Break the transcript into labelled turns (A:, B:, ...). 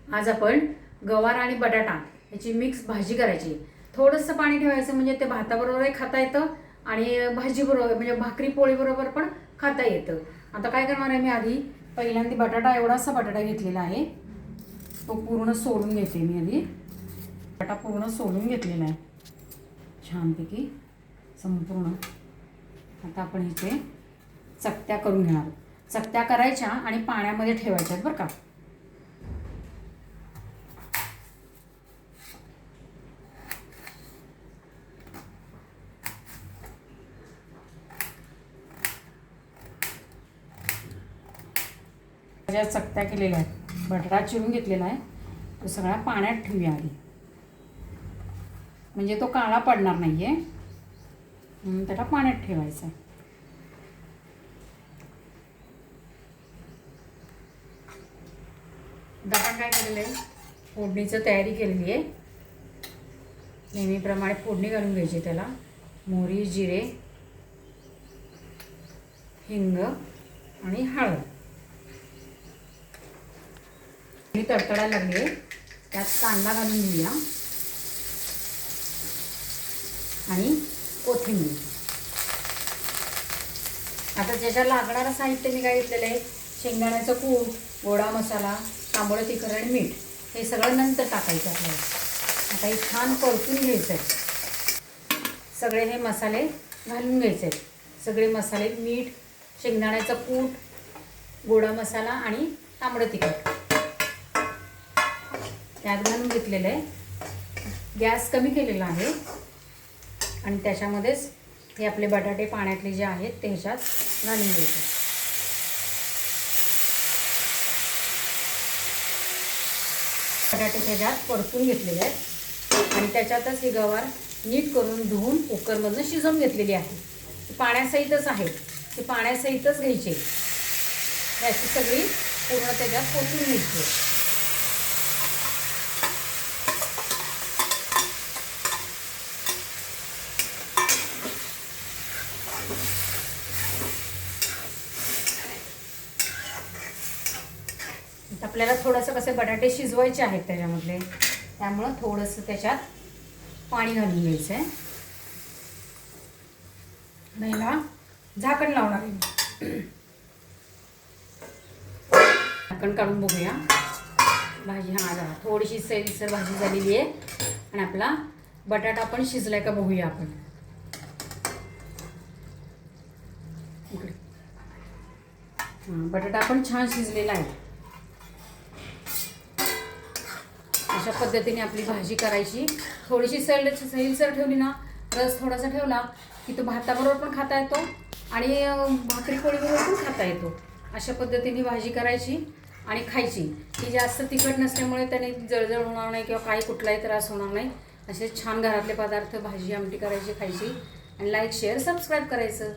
A: आज आपण गवार आणि बटाटा याची मिक्स भाजी करायची। थोडंसं पाणी ठेवायचं म्हणजे ते भाताबरोबरही खाता येतं आणि भाजी बरोबर म्हणजे भाकरी पोळी बरोबर पण खाता येतं। आता काय करणार आहे मी, आधी पहिल्यांदा बटाटा एवढासा बटाटा घेतलेला आहे, तो पूर्ण सोलून घेते मी। आधी बटाटा पूर्ण सोलून घेतलेला आहे छानपैकी संपूर्ण। आता आपण इथे चकत्या करून घेणार। चकत्या करायच्या आणि पाण्यामध्ये ठेवायच्या बरं का। ज्या चकत्या केलेल्या आहेत, बटाटा चिरून घेतलेला आहे, तो सगळा पाण्यात ठेवूया आधी, म्हणजे तो काळा पडणार नाही आहे म्हणून त्याला पाण्यात ठेवायचा आहे। आपण काय केलेलं आहे, फोडणीची तयारी केलेली आहे। नेहमीप्रमाणे फोडणी घालून घ्यायची त्याला। मोहरी, जिरे, हिंग आणि हळद तडतडायला लागली आहे, त्यात कांदा घालून घेऊया आणि कोथिंबीर। आता ज्याच्या लागणारं साहित्य मी काय घेतलेलं आहे, शेंगदाण्याचं कूट, गोडा मसाला, तांबडं तिखट आणि मीठ, हे सगळं नंतर टाकायचं आपल्याला। आता हे छान परतून घ्यायचं आहे। सगळे हे मसाले घालून घ्यायचे आहेत। सगळे मसाले, मीठ, शेंगदाण्याचं कूट, गोडा मसाला आणि तांबडं तिखट त्यात घालून घेतलेलं आहे। गॅस कमी केलेला आहे आणि त्याच्यामध्येच हे आपले बटाटे पाण्यातले जे आहेत ते ह्याच्यात घालून घ्यायचे। बटाटे त्याच्यात परतून घेतलेले आहेत आणि त्याच्यातच हे गवार नीट करून धुवून कुकरमधून शिजवून घेतलेली आहे। ती पाण्यासहितच आहे, ते पाण्यासहितच घ्यायचे। याची सगळी पूर्ण त्याच्यात पोचून घ्यायची। आपल्याला थोडंसं कसे बटाटे शिजवायचे आहेत त्याच्यामधले, त्यामुळं थोडंसं त्याच्यात पाणी घालून घ्यायचं आहे। नाहीला झाकण लावणार आहे। झाकण काढून बघूया भाजी। हा झाला, थोडीशी सैलसर भाजी झालेली आहे आणि आपला बटाटा पण शिजलाय का बघूया आपण। बटाटा पण छान शिजलेला आहे। अशा पद्धतीने आपली भाजी करायची। थोडीशी सैलसर ठेवली ना, रस थोडासा ठेवला की तो भाताबरोबर पण खाता येतो आणि भाकरी पोळीबरोबर पण खाता येतो। अशा पद्धतीने भाजी करायची आणि खायची। ती जास्त तिखट नसल्यामुळे त्याने जळजळ होणार नाही किंवा काही कुठलाही त्रास होणार नाही। असे छान घरातले पदार्थ भाजी आमटी करायची, खायची आणि लाईक, शेअर, सबस्क्राईब करायचं।